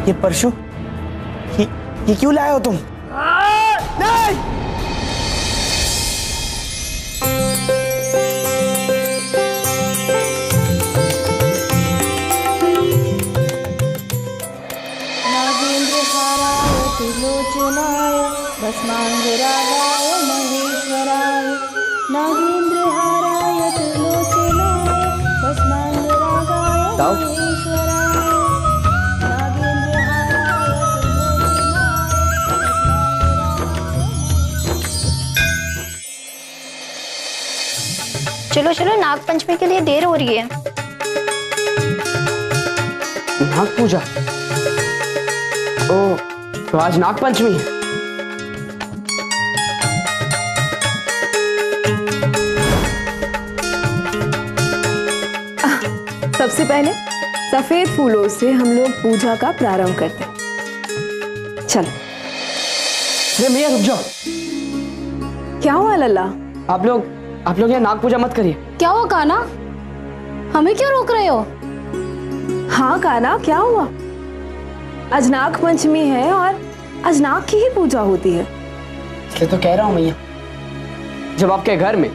ये परशु, ये क्यों लाए हो तुम? नहीं! नागेंद्रहाराय त्रिलोचनाय भस्मांगरागाय महेश्वराय, नागेंद्रहाराय त्रिलोचनाय भस्मांगरागाय महेश्वराय, नागेंद्रहाराय त्रिलोचनाय। चलो चलो, नाग पंचमी के लिए देर हो रही है। नाग पूजा? ओ, तो आज नाग पंचमी है। सबसे पहले सफेद फूलों से हम लोग पूजा का प्रारंभ करते हैं। चल। भैया रुक जाओ। क्या हुआ लल्ला? आप लोग यहाँ नाग पूजा मत करिए। क्या हुआ काना? हमें क्यों रोक रहे हो? हाँ काना, क्या हुआ? आज नाग पंचमी है और आज नाग की ही पूजा होती है। इसलिए तो कह रहा हूँ भैया, जब आपके घर में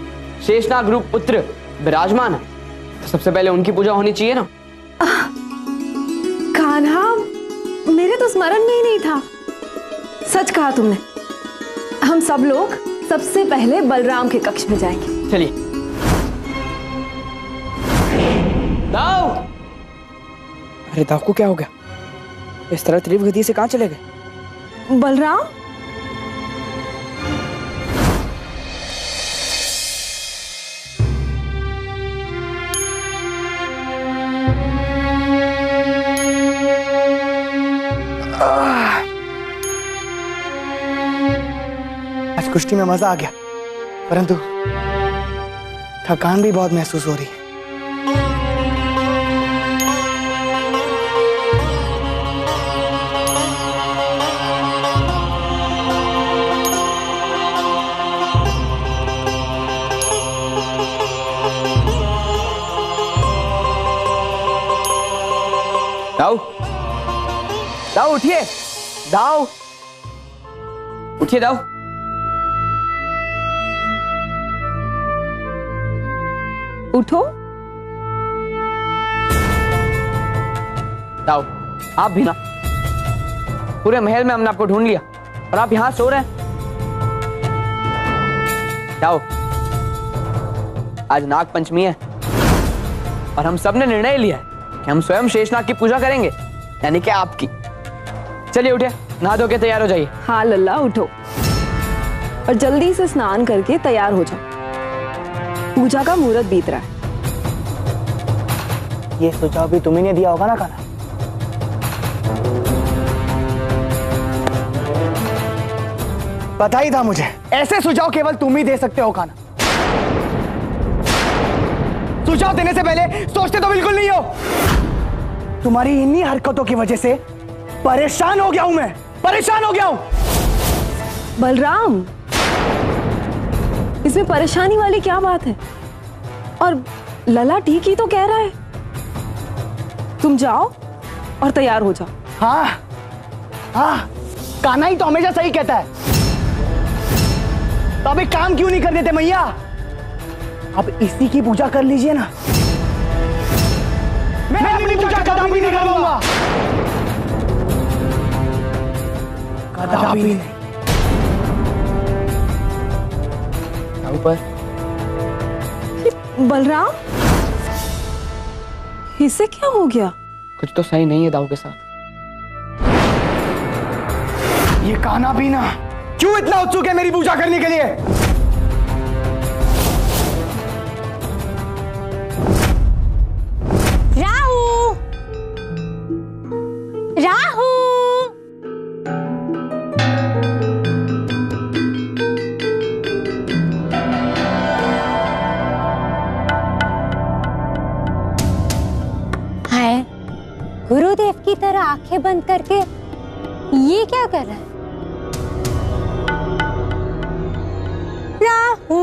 शेषनाग रूप पुत्र विराजमान है तो सबसे पहले उनकी पूजा होनी चाहिए ना। कान्हा, मेरे तो स्मरण में ही नहीं था। सच कहा तुमने। हम सब लोग सबसे पहले बलराम के कक्ष में जाएंगे। चलिए। दाऊ! अरे दाऊ को क्या हो गया? इस तरह तीव्र गति से कहाँ चले गए? बलराम? आज कुश्ती में मजा आ गया, परंतु थकान भी बहुत महसूस हो रही है। दाऊ, दाऊ उठिए। दाऊ उठिए। दाऊ, उठो। दाऊ आप भी ना। पूरे महल में हमने आपको ढूंढ लिया और आप यहां सो रहे हैं। दाऊ, आज नाग पंचमी है और हम सब ने निर्णय लिया है कि हम स्वयं शेषनाग की पूजा करेंगे, यानी कि आपकी। चलिए उठिए, नहा धो के तैयार हो जाइए। हाँ लल्ला, उठो और जल्दी से स्नान करके तैयार हो जाओ। पूजा का मुहूर्त बीत रहा है। ये सुझाव भी तुम्ही ने दिया होगा ना कान्हा? पता ही था मुझे, ऐसे सुझाव केवल तुम ही दे सकते हो कान्हा। सुझाव देने से पहले सोचते तो बिल्कुल नहीं हो। तुम्हारी इन्हीं हरकतों की वजह से परेशान हो गया हूं मैं, परेशान हो गया हूं। बलराम, इसमें परेशानी वाली क्या बात है? और लला ठीक ही तो कह रहा है। तुम जाओ और तैयार हो जाओ। हाँ हाँ, कान्हा ही तो हमेशा सही कहता है। तो अब एक काम क्यों नहीं कर देते मैया? अब इसी की पूजा कर लीजिए ना। मैं अपनी पूजा कदापि नहीं करूंगा, कदापि नहीं। ऊपर बलराम, इसे क्या हो गया? कुछ तो सही नहीं है दाऊ के साथ। ये कान्हा भी ना क्यों इतना उत्सुक है मेरी पूजा करने के लिए? राहु, राहु, हाय, गुरुदेव की तरह आंखें बंद करके ये क्या कर रहा है? राहु,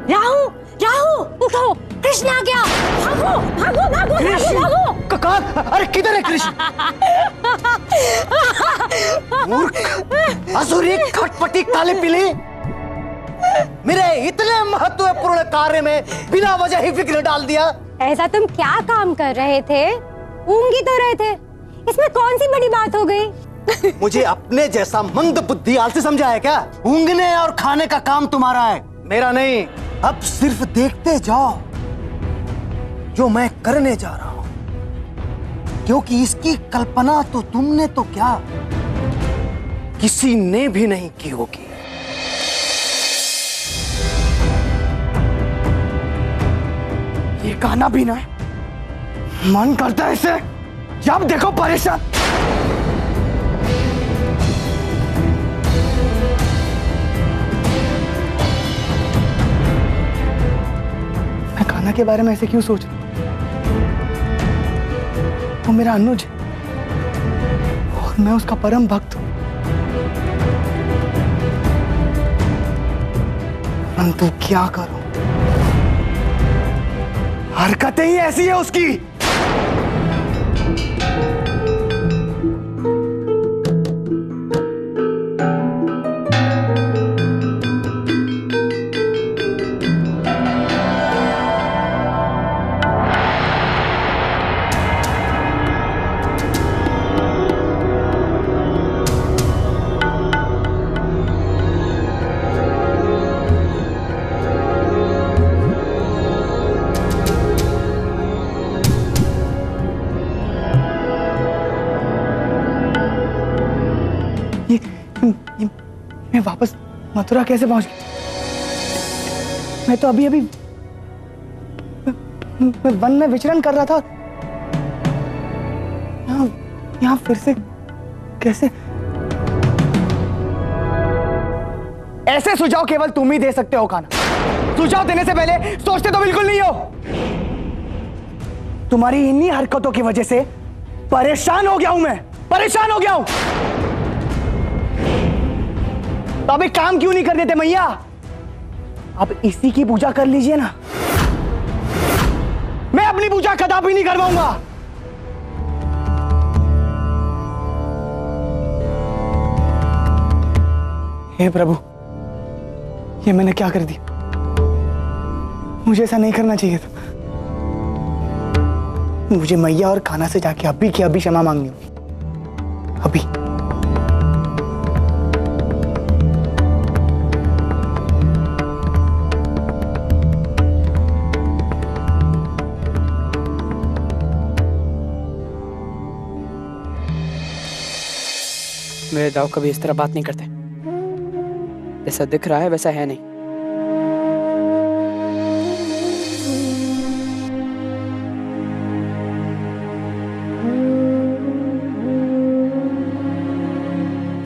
राहु, राहु, उठो, कृष्ण आ गया। भागो, भागो, भागो, भागो, भागो। ककार, अरे किधर है कृष्ण? मूर्ख, असुरी, खटपटी, काले पीली, मेरे इतने महत्वपूर्ण कार्य में बिना वजह ही विघ्न डाल दिया। ऐसा तुम क्या काम कर रहे थे? ऊँग ही तो रहे थे, इसमें कौन सी बड़ी बात हो गई? मुझे अपने जैसा मंद बुद्धि आलसी समझा है क्या? ऊँगने और खाने का काम तुम्हारा है, मेरा नहीं। अब सिर्फ देखते जाओ जो मैं करने जा रहा हूं, क्योंकि इसकी कल्पना तो तुमने तो क्या, किसी ने भी नहीं की होगी। ये खाना पीना है, मन करता है इसे जब देखो परेशान। मैं खाना के बारे में ऐसे क्यों सोच रहा हूं? वो मेरा अनुज और मैं उसका परम भक्त हूं, परंतु क्या करूं, हरकतें ही ऐसी है उसकी। मैं वापस मथुरा कैसे पहुंच गया? मैं तो अभी अभी मैं वन में विचरण कर रहा था, यहाँ फिर से कैसे? ऐसे सुझाव केवल तुम ही दे सकते हो खाना। सुझाव देने से पहले सोचते तो बिल्कुल नहीं हो। तुम्हारी इन्हीं हरकतों की वजह से परेशान हो गया हूं मैं, परेशान हो गया हूं। तो अब एक काम क्यों नहीं कर देते मैया? अब इसी की पूजा कर लीजिए ना। मैं अपनी पूजा कदापि नहीं करवाऊंगा। हे प्रभु, ये मैंने क्या कर दिया? मुझे ऐसा नहीं करना चाहिए था। मुझे मैया और खाना से जाके अभी की अभी क्षमा मांगनी होगी, अभी। मेरे दाऊ कभी इस तरह बात नहीं करते। जैसा दिख रहा है वैसा है नहीं।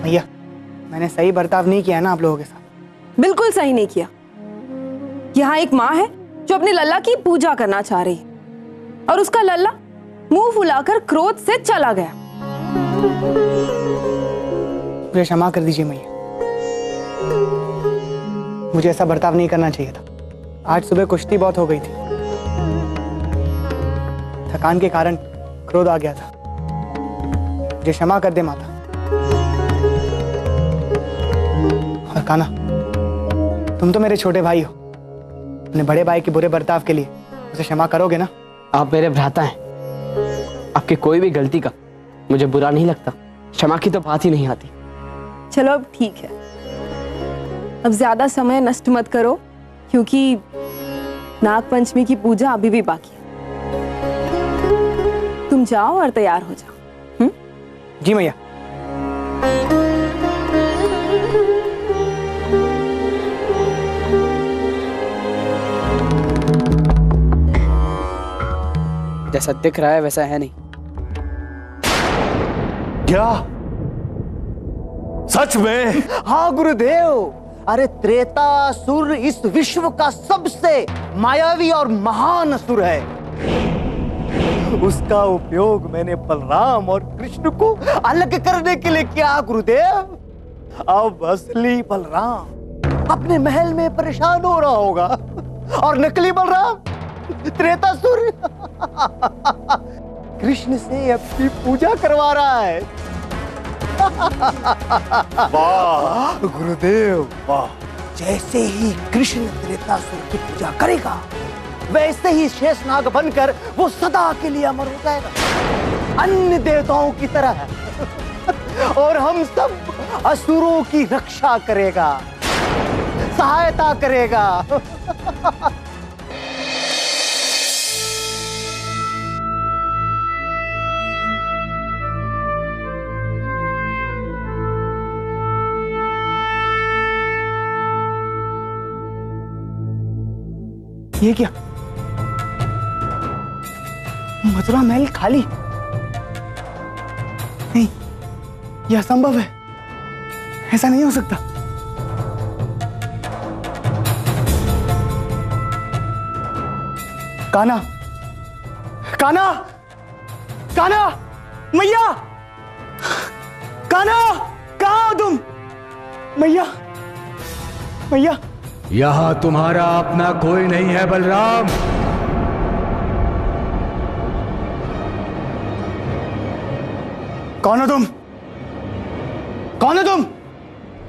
भैया, मैंने सही बर्ताव नहीं किया ना आप लोगों के साथ? बिल्कुल सही नहीं किया। यहाँ एक माँ है जो अपने लल्ला की पूजा करना चाह रही है और उसका लल्ला मुंह फुलाकर क्रोध से चला गया। मुझे क्षमा कर दीजिए मैया, मुझे ऐसा बर्ताव नहीं करना चाहिए था। आज सुबह कुश्ती बहुत हो गई थी, थकान के कारण क्रोध आ गया था। मुझे क्षमा कर दे माता। और कान्हा, तुम तो मेरे छोटे भाई हो, अपने बड़े भाई के बुरे बर्ताव के लिए उसे क्षमा करोगे ना? आप मेरे भ्राता हैं, आपकी कोई भी गलती का मुझे बुरा नहीं लगता। क्षमा की तो बात ही नहीं आती। चलो अब ठीक है, अब ज्यादा समय नष्ट मत करो, क्योंकि नाग पंचमी की पूजा अभी भी बाकी है। तुम जाओ और तैयार हो जाओ। जी मैया। जैसा दिख रहा है वैसा है नहीं। क्या सच में? हाँ गुरुदेव, अरे त्रेतासुर इस विश्व का सबसे मायावी और महान असुर है। उसका उपयोग मैंने बलराम और कृष्ण को अलग करने के लिए किया गुरुदेव। अब असली बलराम अपने महल में परेशान हो रहा होगा और नकली बलराम त्रेतासुर कृष्ण से अपनी पूजा करवा रहा है। वाह गुरुदेव वाह। जैसे ही कृष्ण त्रेतासुर की पूजा करेगा वैसे ही शेषनाग बनकर वो सदा के लिए अमर हो जाएगा, अन्य देवताओं की तरह। और हम सब असुरों की रक्षा करेगा, सहायता करेगा। ये क्या? मथुरा महल खाली? नहीं, यह असंभव है, ऐसा नहीं हो सकता। कान्हा, कान्हा, कान्हा, मैया, कान्हा, कहाँ हो तुम? मैया, मैया। यहां तुम्हारा अपना कोई नहीं है बलराम। कौन हो तुम? कौन हो तुम?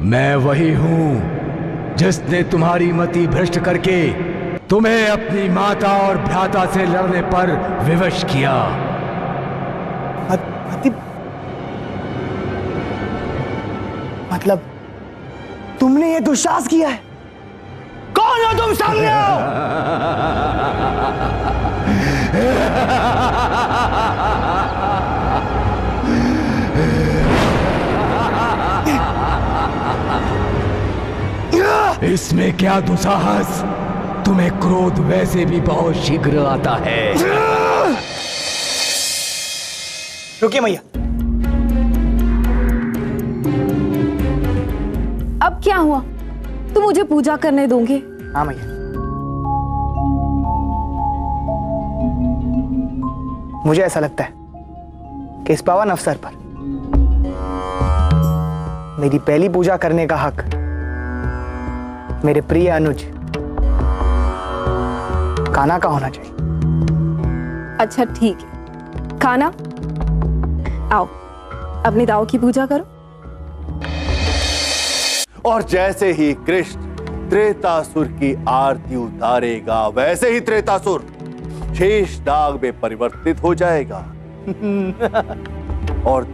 मैं वही हूं जिसने तुम्हारी मति भ्रष्ट करके तुम्हें अपनी माता और भ्राता से लड़ने पर विवश किया। मतलब तुमने ये दुस्साहस किया है? कौन हो तुम? सामने आओ। इसमें क्या दुस्साहस? तुम्हें क्रोध वैसे भी बहुत शीघ्र आता है। रुकिए मैया। अब क्या हुआ? तुम मुझे पूजा करने दोगे? हाँ मैया। मुझे ऐसा लगता है कि इस पावन अवसर पर मेरी पहली पूजा करने का हक मेरे प्रिय अनुज कान्हा का होना चाहिए। अच्छा ठीक है, कान्हा आओ अपनी दाव की पूजा करो। और जैसे ही कृष्ण त्रेतासुर की आरती उतारेगा वैसे ही त्रेतासुर शेषनाग में परिवर्तित हो जाएगा। और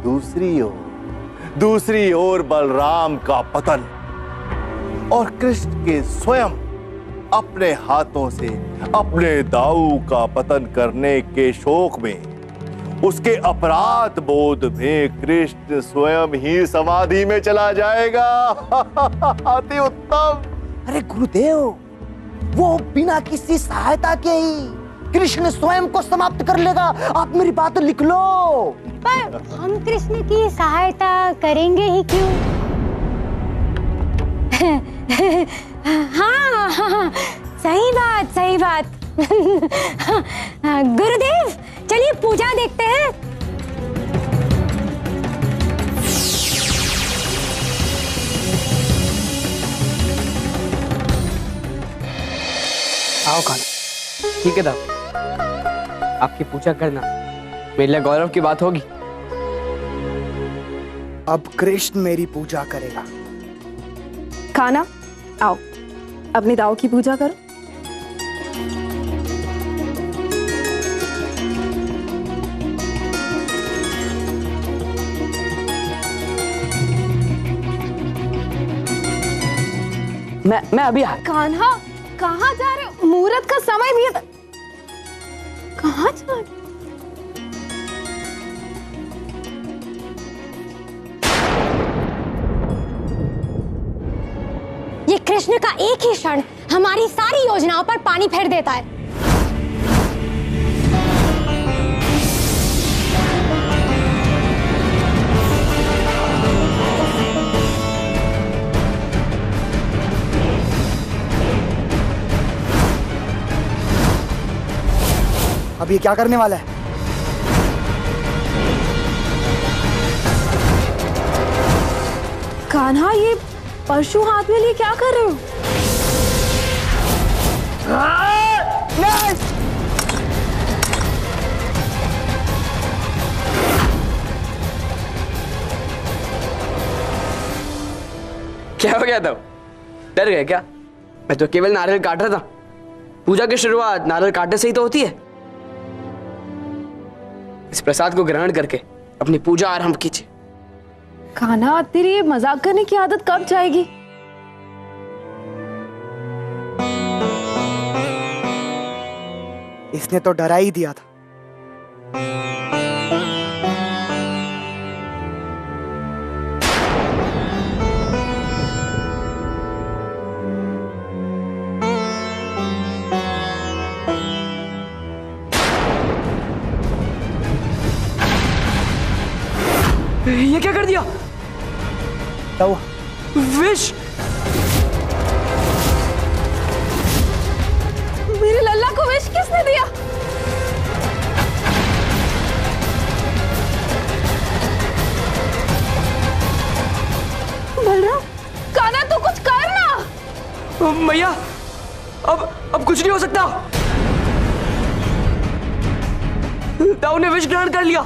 दूसरी ओर बलराम का पतन और कृष्ण के स्वयं अपने हाथों से अपने दाऊ का पतन करने के शोक में, उसके अपराध बोध में कृष्ण स्वयं ही समाधि में चला जाएगा। अति उत्तम। अरे गुरुदेव, वो बिना किसी सहायता के ही कृष्ण स्वयं को समाप्त कर लेगा। आप मेरी बात लिख लो। पर हम कृष्ण की सहायता करेंगे ही क्यों? हाँ, हाँ, सही बात। गुरुदेव चलिए पूजा देखते हैं। आओ कान्हा। ठीक है दाऊ, आपकी पूजा करना मेरे लिए गौरव की बात होगी। अब कृष्ण मेरी पूजा करेगा। कान्हा आओ अपनी दाव की पूजा करो। मैं अभी कान्हा कहाँ जा रहे हो? मुहूर्त का समय भी है। कहाँ जा रहे? ये कृष्ण का एक ही क्षण हमारी सारी योजनाओं पर पानी फेर देता है। अब ये क्या करने वाला है? कान्हा ये परशु हाथ में लिए क्या कर रहे हो? क्या हो गया था? डर गए क्या? मैं तो केवल नारियल काट रहा था। पूजा की शुरुआत नारियल काटने से ही तो होती है। इस प्रसाद को ग्रहण करके अपनी पूजा आरंभ कीजिए। कान्हा, तेरी ये मजाक करने की आदत कब जाएगी? इसने तो डरा ही दिया था। ये क्या कर दिया? विष! मेरे लल्ला को विष किसने दिया? बलराम, कान्हा तू कुछ कर ना। मैया, अब कुछ नहीं हो सकता। दाऊ ने विष ग्रहण कर लिया।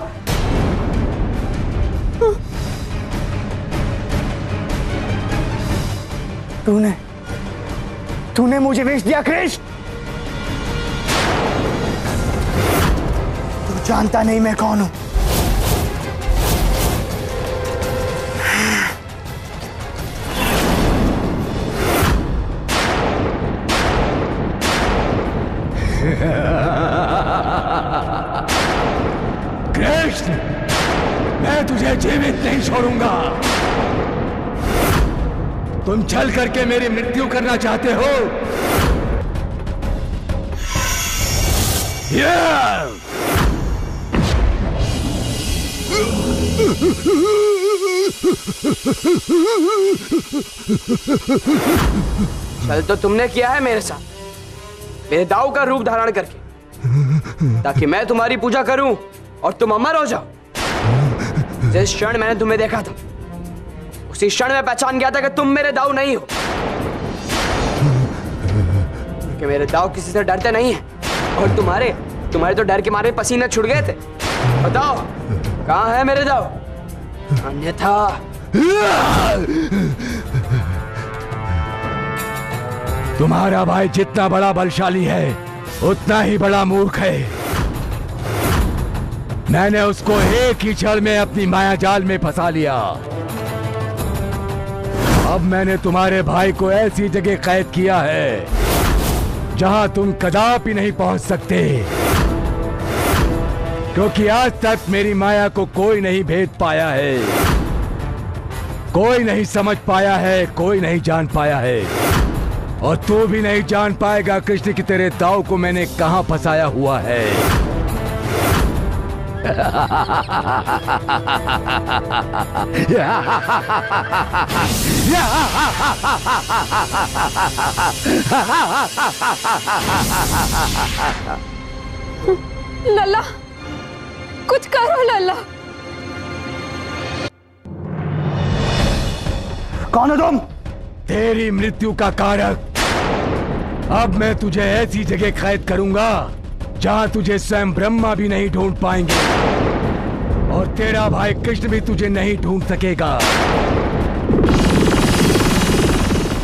तूने मुझे विष दिया कृष्ण। तू जानता नहीं मैं कौन हूं। कृष्ण, मैं तुझे जीवित नहीं छोड़ूंगा। तुम छल करके मेरी मृत्यु करना चाहते हो? छल तो तुमने किया है मेरे साथ, मेरे दाऊ का रूप धारण करके, ताकि मैं तुम्हारी पूजा करूं और तुम अमर हो जाओ। जिस क्षण मैंने तुम्हें देखा था, उसी क्षण में पहचान गया था कि तुम मेरे दाऊ नहीं हो, कि मेरे दाऊ किसी से डरते नहीं हैं। और तुम्हारे तो डर के मारे पसीने छूट गए थे। बताओ कहां है मेरे दाऊ? अन्यथा तुम्हारा भाई जितना बड़ा बलशाली है, उतना ही बड़ा मूर्ख है। मैंने उसको एक ही क्षण में अपनी माया जाल में फंसा लिया। अब मैंने तुम्हारे भाई को ऐसी जगह कैद किया है जहां तुम कदापि नहीं पहुंच सकते, क्योंकि आज तक मेरी माया को कोई नहीं भेद पाया है, कोई नहीं समझ पाया है, कोई नहीं जान पाया है। और तू भी नहीं जान पाएगा कृष्ण कि तेरे दाऊ को मैंने कहां फंसाया हुआ है। लल्ला, कुछ करो लल्ला। कौन हो तुम? तेरी मृत्यु का कारक। अब मैं तुझे ऐसी जगह कैद करूंगा जहां तुझे स्वयं ब्रह्मा भी नहीं ढूंढ पाएंगे, और तेरा भाई कृष्ण भी तुझे नहीं ढूंढ सकेगा।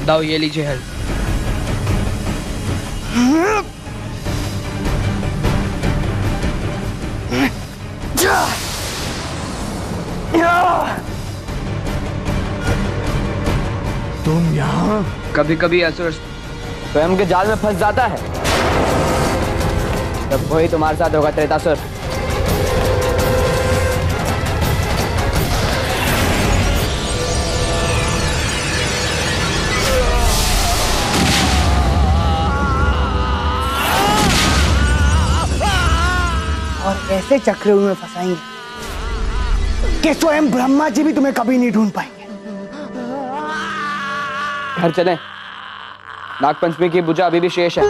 दाऊ ये लीजिए हेल्प। तुम यहाँ? कभी कभी असुर स्वयं के जाल में फंस जाता है, तब वही तुम्हारे साथ होगा त्रेतासुर। और ऐसे चक्रव्यूह में फंसाएंगे कि स्वयं ब्रह्मा जी भी तुम्हें कभी नहीं ढूंढ पाएंगे। घर चलें, नागपंचमी की पूजा अभी भी शेष है।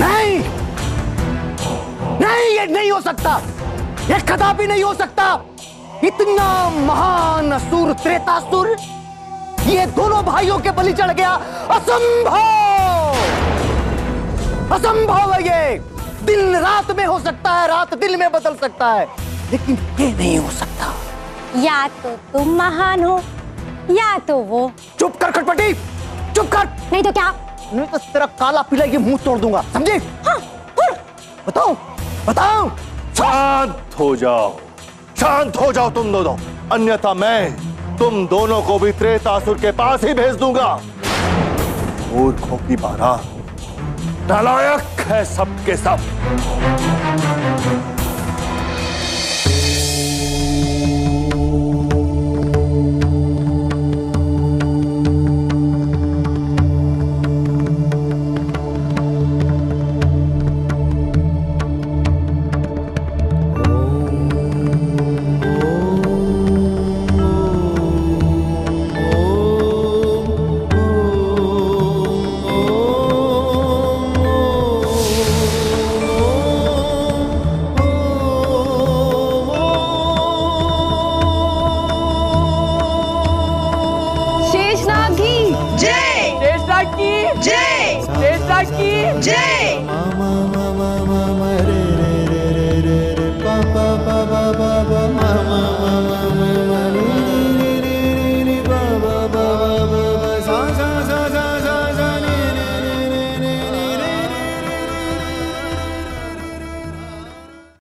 नहीं नहीं, ये नहीं हो सकता, ये कदापि नहीं हो सकता। इतना महान असुर त्रेतासुर, ये दोनों भाइयों के बलि चढ़ गया। असंभव, असंभव है ये। दिन रात में हो सकता है, रात दिन में बदल सकता है, लेकिन ये नहीं हो सकता। या तो तुम महान हो या तो वो। चुप कर खटपटी, चुप कर, नहीं तो क्या? नहीं तो तेरा काला पीला ये मुंह तोड़ दूंगा, समझी? हाँ, बताओ बताओ। शांत हो जाओ, शांत हो जाओ तुम दोनों, अन्यथा मैं तुम दोनों को भी त्रेतासुर के पास ही भेज दूंगा। मूर्खों की बारात, नालायक है सब के सब।